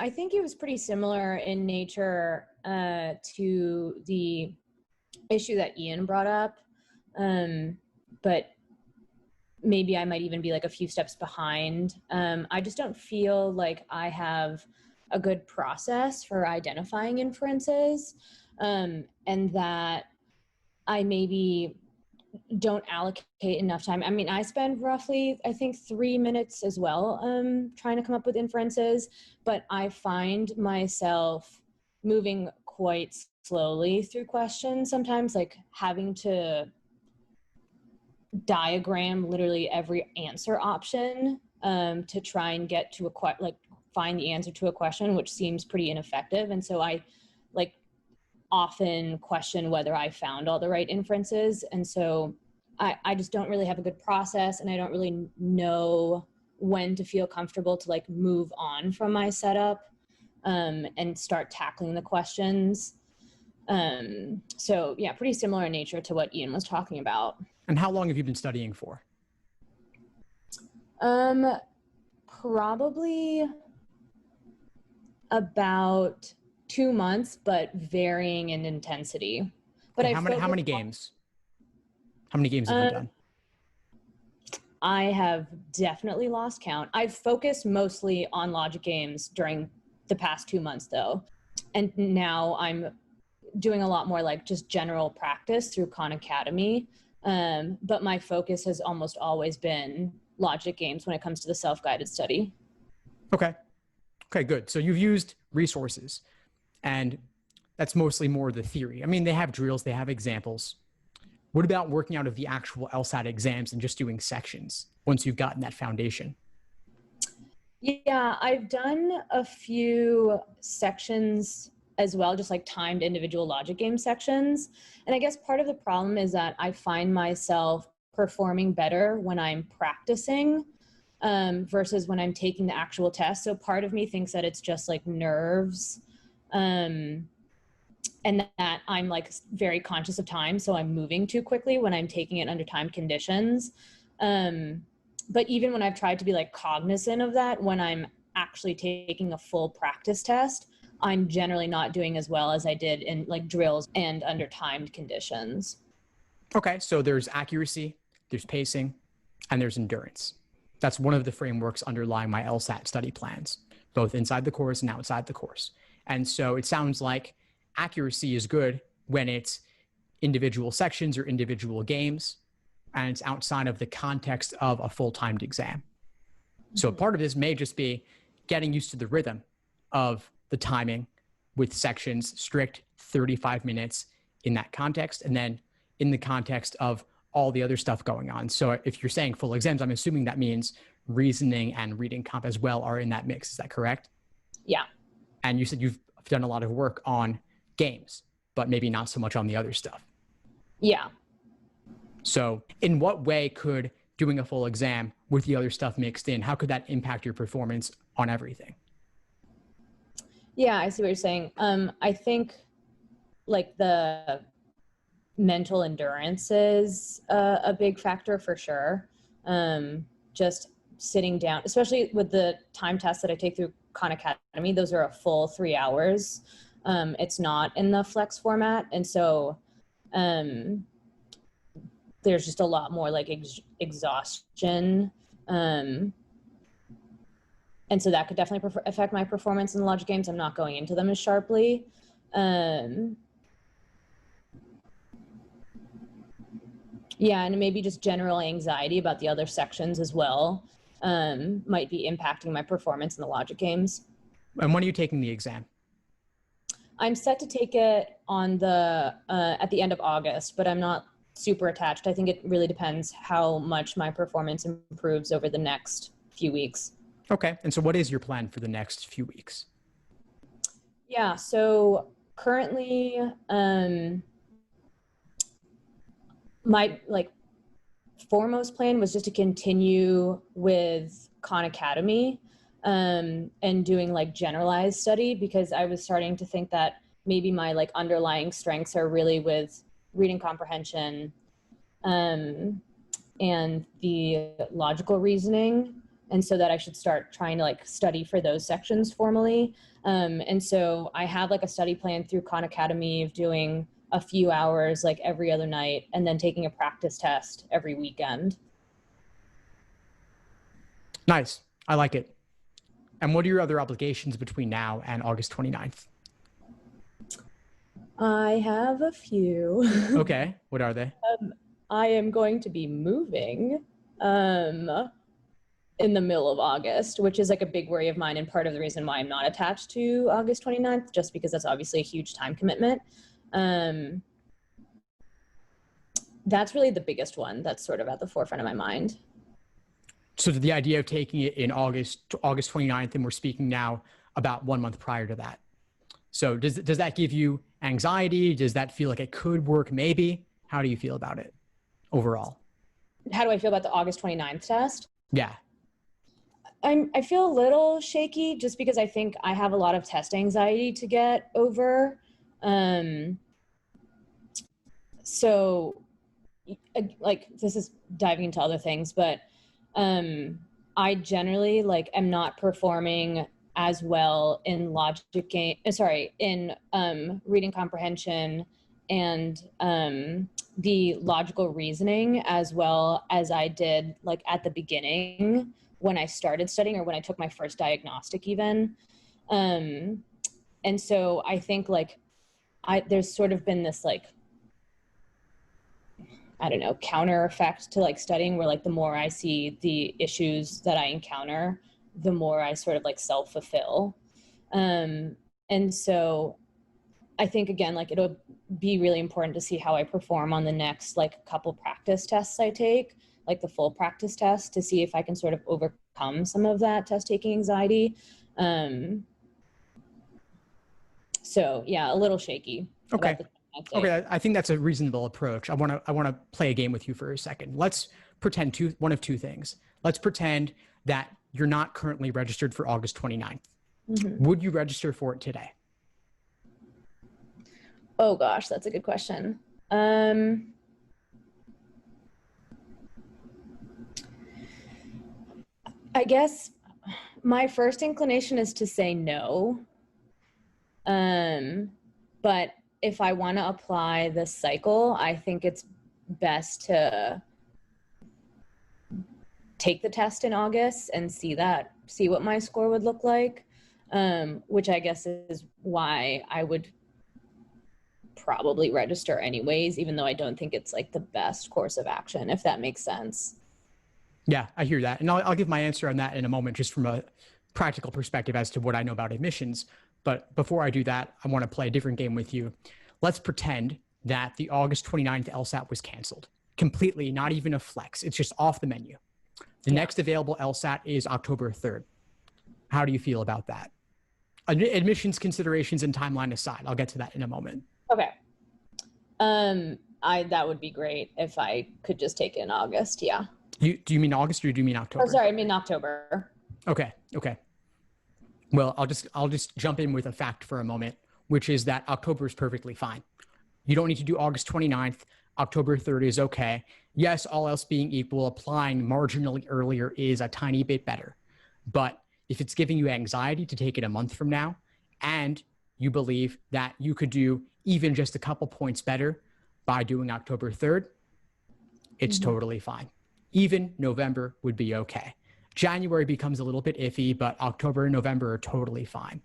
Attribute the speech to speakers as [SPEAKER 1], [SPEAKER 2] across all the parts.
[SPEAKER 1] I think it was pretty similar in nature to the issue that Ian brought up, but maybe I might even be like a few steps behind. I just don't feel like I have a good process for identifying inferences, and that I maybe don't allocate enough time. I mean, I spend roughly, I think, 3 minutes as well trying to come up with inferences, but I find myself moving quite slowly through questions sometimes, like having to diagram literally every answer option to try and get to find the answer to a question, which seems pretty ineffective. And so I often question whether I found all the right inferences. And so I just don't really have a good process, and I don't really know when to feel comfortable to like move on from my setup and start tackling the questions. So yeah, pretty similar in nature to what Ian was talking about.
[SPEAKER 2] And how long have you been studying for?
[SPEAKER 1] Probably about 2 months, but varying in intensity. But
[SPEAKER 2] how many games? How many games have you done?
[SPEAKER 1] I have definitely lost count. I've focused mostly on logic games during the past 2 months though. And now I'm doing a lot more like just general practice through Khan Academy. But my focus has almost always been logic games when it comes to the self-guided study.
[SPEAKER 2] Okay, good. So you've used resources, and that's mostly more the theory. I mean, they have drills, they have examples. What about working out of the actual LSAT exams and just doing sections once you've gotten that foundation?
[SPEAKER 1] Yeah, I've done a few sections as well, just like timed individual logic game sections. And I guess part of the problem is that I find myself performing better when I'm practicing versus when I'm taking the actual test. So part of me thinks that it's just like nerves and that I'm like very conscious of time. So I'm moving too quickly when I'm taking it under timed conditions. But even when I've tried to be like cognizant of that, when I'm actually taking a full practice test, I'm generally not doing as well as I did in like drills and under timed conditions.
[SPEAKER 2] Okay, so there's accuracy, there's pacing, and there's endurance. That's one of the frameworks underlying my LSAT study plans, both inside the course and outside the course. And so it sounds like accuracy is good when it's individual sections or individual games, and it's outside of the context of a full timed exam. So part of this may just be getting used to the rhythm of the timing with sections, strict 35 minutes in that context, and then in the context of all the other stuff going on. So if you're saying full exams, I'm assuming that means reasoning and reading comp as well are in that mix. Is that correct?
[SPEAKER 1] Yeah.
[SPEAKER 2] And you said you've done a lot of work on games, but maybe not so much on the other stuff.
[SPEAKER 1] Yeah.
[SPEAKER 2] So in what way could doing a full exam with the other stuff mixed in, how could that impact your performance on everything?
[SPEAKER 1] Yeah, I see what you're saying. I think like the mental endurance is a big factor for sure. Just sitting down, especially with the time tests that I take through Khan Academy, those are a full 3 hours. It's not in the flex format. And so there's just a lot more like exhaustion. And so that could definitely affect my performance in the logic games. I'm not going into them as sharply. Yeah, and maybe just general anxiety about the other sections as well might be impacting my performance in the logic games.
[SPEAKER 2] And when are you taking the exam?
[SPEAKER 1] I'm set to take it on the at the end of August, but I'm not super attached. I think it really depends how much my performance improves over the next few weeks.
[SPEAKER 2] Okay, and so what is your plan for the next few weeks?
[SPEAKER 1] Yeah, so currently my like foremost plan was just to continue with Khan Academy and doing like generalized study, because I was starting to think that maybe my like underlying strengths are really with reading comprehension and the logical reasoning. And so that I should start trying to like study for those sections formally. And so I have like a study plan through Khan Academy of doing a few hours like every other night and then taking a practice test every weekend.
[SPEAKER 2] Nice. I like it. And what are your other obligations between now and August 29th?
[SPEAKER 1] I have a few.
[SPEAKER 2] Okay. What are they?
[SPEAKER 1] I am going to be moving in the middle of August, which is like a big worry of mine and part of the reason why I'm not attached to August 29th, just because that's obviously a huge time commitment. That's really the biggest one that's sort of at the forefront of my mind.
[SPEAKER 2] So the idea of taking it in August 29th, and we're speaking now about 1 month prior to that. So does that give you anxiety? Does that feel like it could work maybe? How do you feel about it overall?
[SPEAKER 1] How do I feel about the August 29th test?
[SPEAKER 2] Yeah.
[SPEAKER 1] I feel a little shaky just because I think I have a lot of test anxiety to get over. So like this is diving into other things, but I generally like am not performing as well in in reading comprehension and the logical reasoning as well as I did like at the beginning when I started studying or when I took my first diagnostic even. And so I think like there's sort of been this like, I don't know, counter effect to like studying where like the more I see the issues that I encounter, the more I sort of like self-fulfill. And so I think again, like it'll be really important to see how I perform on the next like couple practice tests I take, like the full practice test, to see if I can sort of overcome some of that test taking anxiety. So yeah, a little shaky.
[SPEAKER 2] Okay. Okay, I think that's a reasonable approach. I want to play a game with you for a second. Let's pretend one of two things. Let's pretend that you're not currently registered for August 29th. Mm-hmm. Would you register for it today?
[SPEAKER 1] Oh gosh, that's a good question. I guess my first inclination is to say no. But if I want to apply this cycle, I think it's best to take the test in August and see what my score would look like, which I guess is why I would probably register anyways, even though I don't think it's like the best course of action, if that makes sense.
[SPEAKER 2] Yeah, I hear that. And I'll give my answer on that in a moment, just from a practical perspective as to what I know about admissions. But before I do that, I want to play a different game with you. Let's pretend that the August 29th LSAT was canceled completely, not even a flex. It's just off the menu. The next available LSAT is October 3rd. How do you feel about that? Admissions considerations and timeline aside, I'll get to that in a moment.
[SPEAKER 1] Okay. That would be great if I could just take it in August. Yeah.
[SPEAKER 2] Do you mean August or do you mean October?
[SPEAKER 1] Oh, sorry, I mean October.
[SPEAKER 2] Okay. Well, I'll just jump in with a fact for a moment, which is that October is perfectly fine. You don't need to do August 29th. October 3rd is okay. Yes, all else being equal, applying marginally earlier is a tiny bit better. But if it's giving you anxiety to take it a month from now, and you believe that you could do even just a couple points better by doing October 3rd, it's totally fine. Even November would be okay. January becomes a little bit iffy, but October and November are totally fine.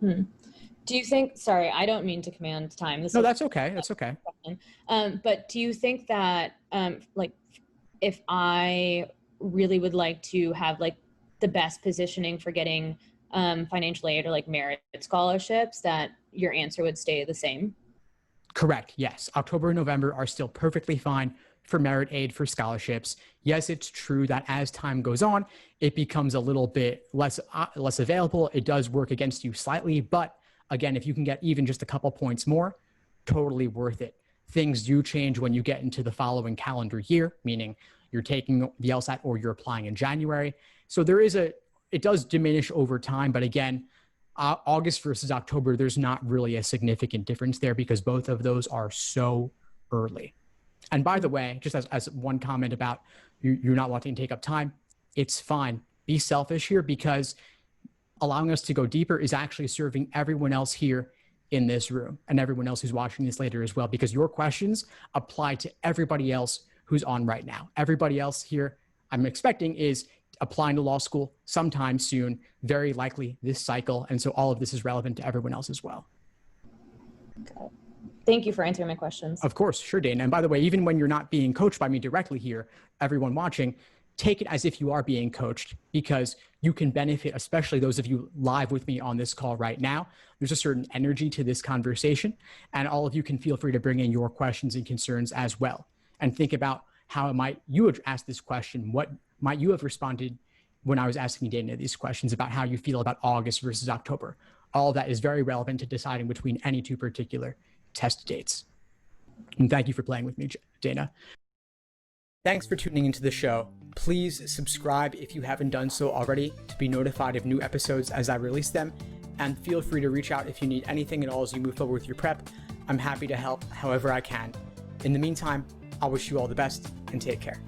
[SPEAKER 1] Do you think, sorry, I don't mean to command time.
[SPEAKER 2] No, that's okay. That's okay.
[SPEAKER 1] But do you think that, like, if I really would like to have like the best positioning for getting financial aid or like merit scholarships, that your answer would stay the same?
[SPEAKER 2] Correct. Yes. October and November are still perfectly fine for merit aid, for scholarships. Yes, it's true that as time goes on, it becomes a little bit less available. It does work against you slightly, but again, if you can get even just a couple points more, totally worth it. Things do change when you get into the following calendar year, meaning you're taking the LSAT or you're applying in January. So it does diminish over time, but again, August versus October, there's not really a significant difference there because both of those are so early. And by the way, just as one comment about you're not wanting to take up time, It's fine. Be selfish here, because allowing us to go deeper is actually serving everyone else here in this room and everyone else who's watching this later as well, because your questions apply to everybody else who's on right now. Everybody else here, I'm expecting, is applying to law school sometime soon, very likely this cycle. And so all of this is relevant to everyone else as well.
[SPEAKER 1] Okay. Thank you for answering my questions.
[SPEAKER 2] Of course. Sure, Dana. And by the way, even when you're not being coached by me directly here, everyone watching, take it as if you are being coached, because you can benefit, especially those of you live with me on this call right now. There's a certain energy to this conversation, and all of you can feel free to bring in your questions and concerns as well. And think about how might you have asked this question? What might you have responded when I was asking Dana these questions about how you feel about August versus October? All of that is very relevant to deciding between any two particular test dates. And thank you for playing with me, Dana. Thanks for tuning into the show. Please subscribe if you haven't done so already to be notified of new episodes as I release them. And feel free to reach out if you need anything at all as you move forward with your prep. I'm happy to help however I can. In the meantime, I'll wish you all the best and take care.